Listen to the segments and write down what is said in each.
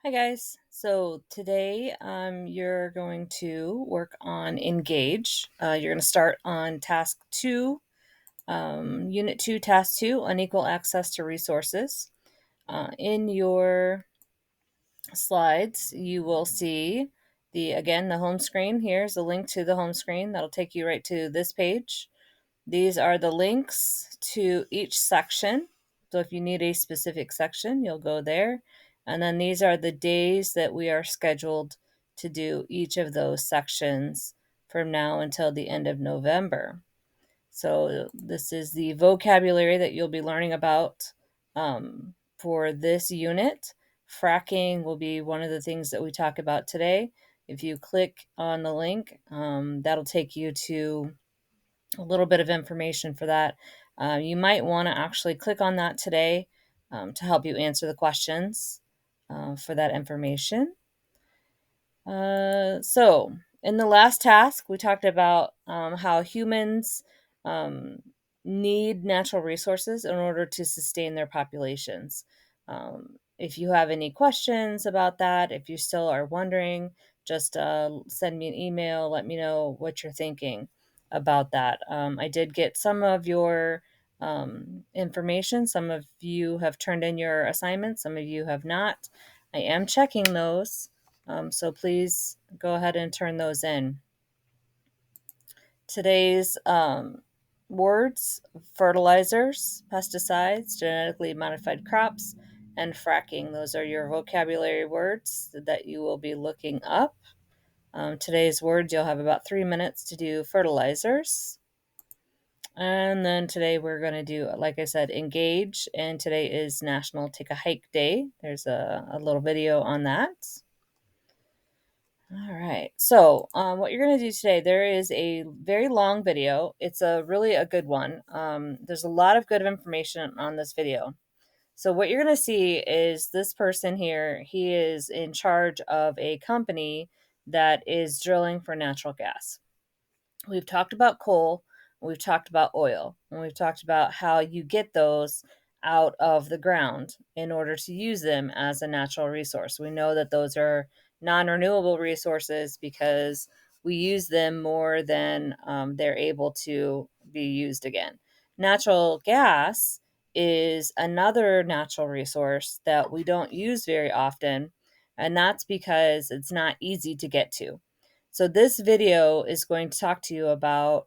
Hi guys. So today you're going to work on Engage. You're going to start on task 2, unit 2, task 2, unequal access to resources. In your slides, you will see the home screen. Here's a link to the home screen. That'll take you right to this page. These are the links to each section. So if you need a specific section, you'll go there. And then these are the days that we are scheduled to do each of those sections from now until the end of November. So this is the vocabulary that you'll be learning about for this unit. Fracking will be one of the things that we talk about today. If you click on the link, that'll take you to a little bit of information for that. You might want to actually click on that today to help you answer the questions for that information. So, in the last task, we talked about how humans um, need natural resources in order to sustain their populations. If you have any questions about that, if you still are wondering, just send me an email, let me know what you're thinking about that. I did get some of your information. Some of you have turned in your assignments, some of you have not. I am checking those. So please go ahead and turn those in. Today's words: fertilizers, pesticides, genetically modified crops, and fracking. Those are your vocabulary words that you will be looking up. Today's words, you'll have about 3 minutes to do fertilizers. And then today we're going to do, like I said, engage. And today is National Take a Hike Day. There's a little video on that. All right. So, what you're going to do today, there is a very long video. It's really a good one. There's a lot of good information on this video. So, what you're going to see is this person here, he is in charge of a company that is drilling for natural gas. We've talked about coal, we've talked about oil, and we've talked about how you get those out of the ground in order to use them as a natural resource. We know that those are non renewable resources because we use them more than they're able to be used again. Natural gas is another natural resource that we don't use very often, and that's because it's not easy to get to. So this video is going to talk to you about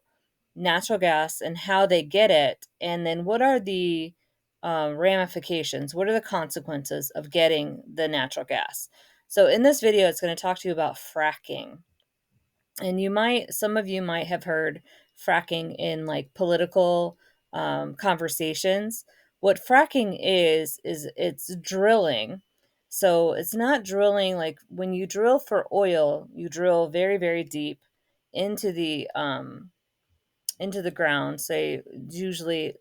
natural gas and how they get it, and then what are the ramifications? What are the consequences of getting the natural gas? So in this video, it's going to talk to you about fracking. And some of you might have heard fracking in like political conversations. What fracking is it's drilling. So it's not drilling like when you drill for oil, you drill very, very deep into the ground. Say usually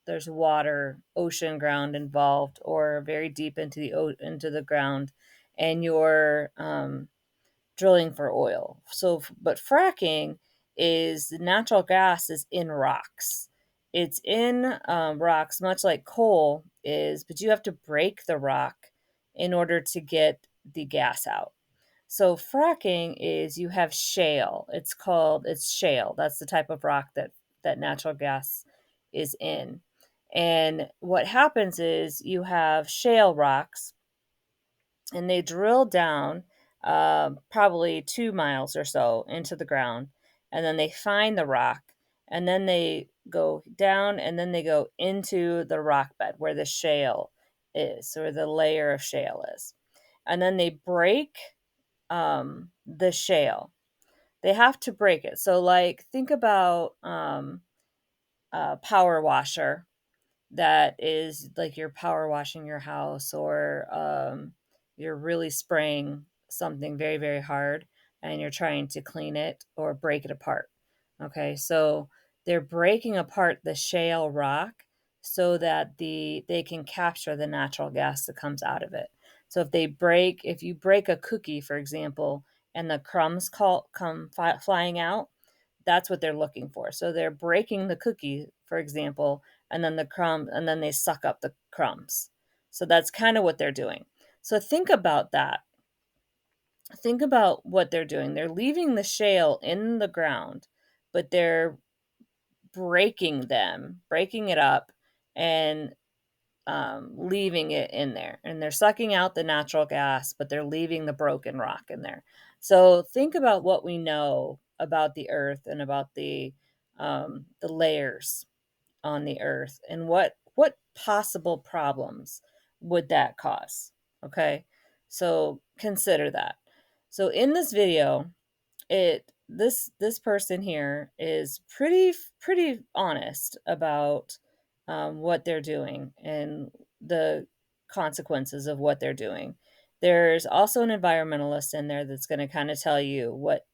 there's water, ocean ground involved, or very deep into the ground, and you're drilling for oil. So, but fracking is natural gas is in rocks. It's in rocks, much like coal is, but you have to break the rock in order to get the gas out. So fracking is you have shale. It's shale. That's the type of rock that natural gas is in. And what happens is you have shale rocks and they drill down probably 2 miles or so into the ground, and then they find the rock, and then they go down, and then they go into the rock bed where the shale is, or the layer of shale is, and then they break the shale. They have to break it. So, like, think about a power washer that is like you're power washing your house, or you're really spraying something very, very hard and you're trying to clean it or break it apart. Okay, so they're breaking apart the shale rock so that they can capture the natural gas that comes out of it. So if you break a cookie, for example, and the crumbs come flying out, that's what they're looking for. So they're breaking the cookie, for example, and then the crumb, and then they suck up the crumbs. So that's kind of what they're doing. So think about that. Think about what they're doing. They're leaving the shale in the ground, but they're breaking it up, and leaving it in there. And they're sucking out the natural gas, but they're leaving the broken rock in there. So think about what we know about the earth and about the layers on the earth, and what possible problems would that cause. Okay, so consider that. So in this video, this person here is pretty honest about what they're doing and the consequences of what they're doing. There's also an environmentalist in there that's going to kind of tell you what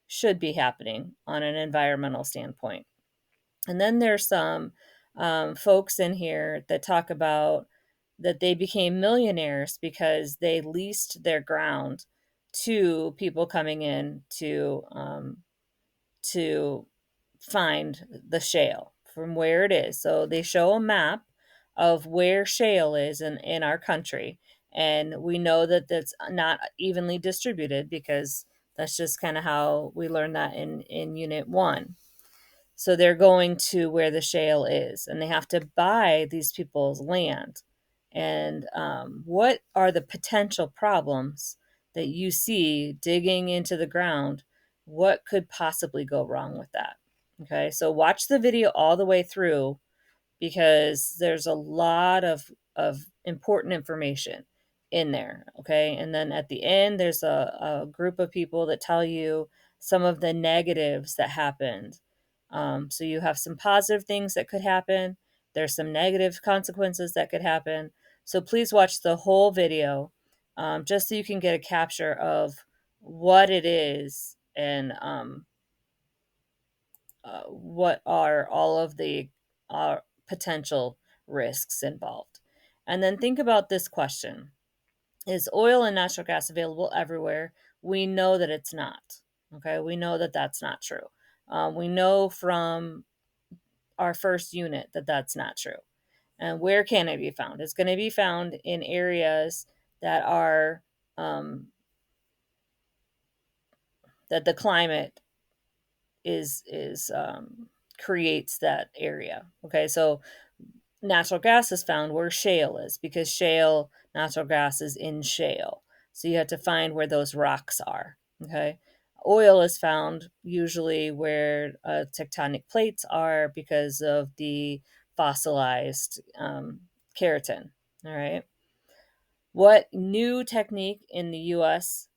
should be happening on an environmental standpoint. And then there's some folks in here that talk about that they became millionaires because they leased their ground to people coming in to find the shale from where it is. So they show a map of where shale is in our country. And we know that that's not evenly distributed because that's just kind of how we learned that in Unit 1. So they're going to where the shale is, and they have to buy these people's land. And what are the potential problems that you see digging into the ground? What could possibly go wrong with that? Okay, so watch the video all the way through because there's a lot of important information in there. Okay, and then at the end, there's a group of people that tell you some of the negatives that happened. So you have some positive things that could happen. There's some negative consequences that could happen. So please watch the whole video, just so you can get a capture of what it is and what are all of the potential risks involved. And then think about this question: is oil and natural gas available everywhere? We know that it's not. Okay, we know that that's not true. We know from our first unit that that's not true. And where can it be found? It's going to be found in areas that are that the climate is creates that area. Okay, so natural gas is found where shale is because shale natural gas is in shale. So you have to find where those rocks are. Okay. Oil is found usually where tectonic plates are because of the fossilized keratin. All right. What new technique in the US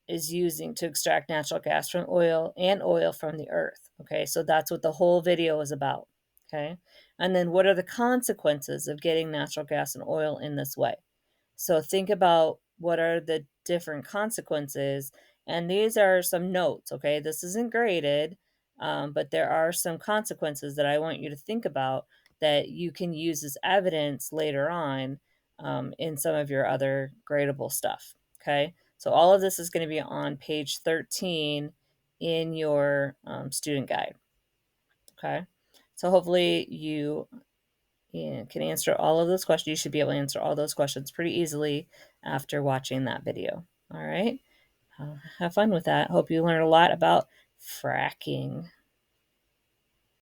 is using to extract natural gas from oil and oil from the earth? Okay, so that's what the whole video is about. Okay, and then what are the consequences of getting natural gas and oil in this way? So think about what are the different consequences. And these are some notes. Okay, this isn't graded, but there are some consequences that I want you to think about that you can use as evidence later on in some of your other gradable stuff. Okay, so all of this is going to be on page 13 in your student guide. Okay, so hopefully you can answer all of those questions. You should be able to answer all those questions pretty easily after watching that video. All right, have fun with that. Hope you learn a lot about fracking.